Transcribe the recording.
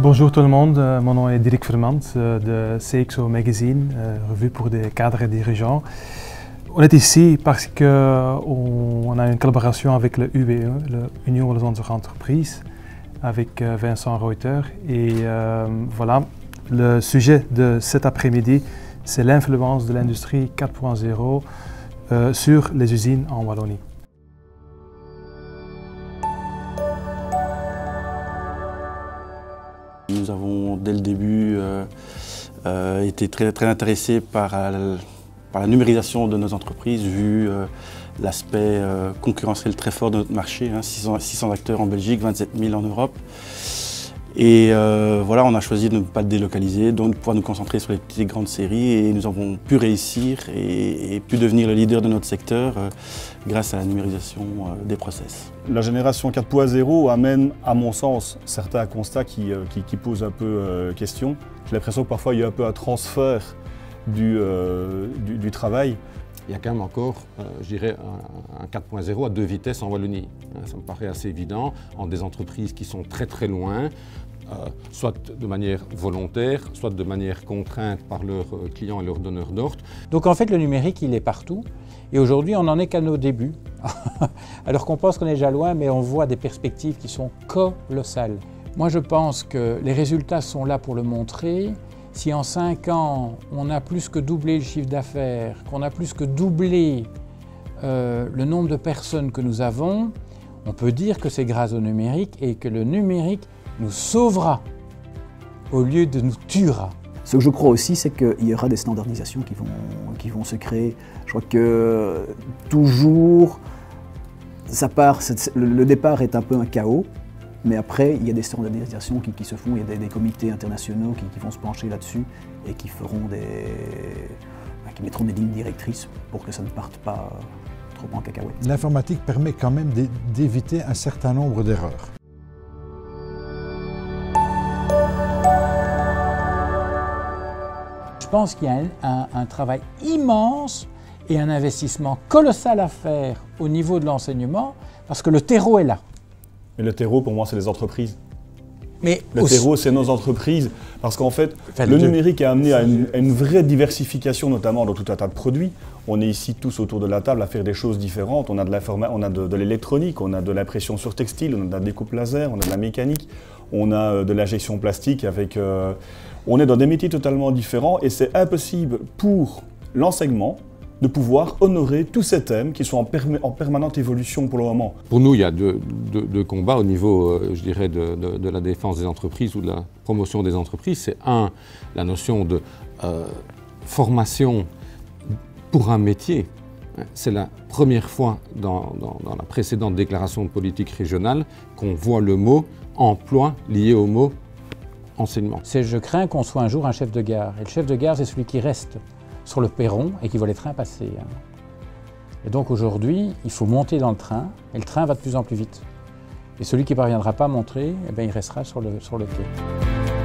Bonjour tout le monde, mon nom est Dirk Vermand de CXO Magazine, revue pour des cadres et dirigeants. On est ici parce qu'on a une collaboration avec le UWE, l'Union des entreprises, avec Vincent Reuter. Et voilà, le sujet de cet après-midi, c'est l'influence de l'industrie 4.0 sur les usines en Wallonie. Nous avons dès le début été très intéressés par la numérisation de nos entreprises, vu l'aspect concurrentiel très fort de notre marché, 600 acteurs en Belgique, 27 000 en Europe. Et voilà, on a choisi de ne pas le délocaliser, donc de pouvoir nous concentrer sur les petites et grandes séries, et nous avons pu réussir et pu devenir le leader de notre secteur grâce à la numérisation des process. La génération 4.0 amène, à mon sens, certains constats qui posent un peu question. J'ai l'impression que parfois il y a un peu un transfert du travail. Il y a quand même encore, je dirais, un 4.0 à 2 vitesses en Wallonie. Ça me paraît assez évident, en des entreprises qui sont très loin, soit de manière volontaire, soit de manière contrainte par leurs clients et leurs donneurs d'ordre. Donc en fait, le numérique, il est partout. Et aujourd'hui, on n'en est qu'à nos débuts. Alors qu'on pense qu'on est déjà loin, mais on voit des perspectives qui sont colossales. Moi, je pense que les résultats sont là pour le montrer. Si en 5 ans, on a plus que doublé le chiffre d'affaires, qu'on a plus que doublé le nombre de personnes que nous avons, on peut dire que c'est grâce au numérique et que le numérique nous sauvera au lieu de nous tuera. Ce que je crois aussi, c'est qu'il y aura des standardisations qui vont se créer. Je crois que toujours, le départ est un peu un chaos. Mais après, il y a des standardisations qui se font, il y a des comités internationaux qui vont se pencher là-dessus et qui mettront des lignes directrices pour que ça ne parte pas trop en cacahuète. L'informatique permet quand même d'éviter un certain nombre d'erreurs. Je pense qu'il y a un travail immense et un investissement colossal à faire au niveau de l'enseignement parce que le terreau est là. Mais le terreau, pour moi, c'est les entreprises. Mais le terreau, c'est nos entreprises. Parce qu'en fait, le numérique a amené à une vraie diversification, notamment dans tout un tas de produits. On est ici tous autour de la table à faire des choses différentes. On a de l'électronique, on a de l'impression sur textile, on a de la découpe laser, on a de la mécanique, on a de l'injection plastique. On est dans des métiers totalement différents et c'est impossible pour l'enseignement de pouvoir honorer tous ces thèmes qui sont en permanente évolution pour le moment. Pour nous, il y a deux combats au niveau, je dirais, de la défense des entreprises ou de la promotion des entreprises. C'est la notion de formation pour un métier. C'est la première fois dans la précédente déclaration de politique régionale qu'on voit le mot emploi lié au mot enseignement. Je crains qu'on soit un jour un chef de gare. Et le chef de gare, c'est celui qui reste sur le perron et qui voit les trains passer. Et donc aujourd'hui, il faut monter dans le train et le train va de plus en plus vite. Et celui qui ne parviendra pas à monter, eh bien, il restera sur le quai.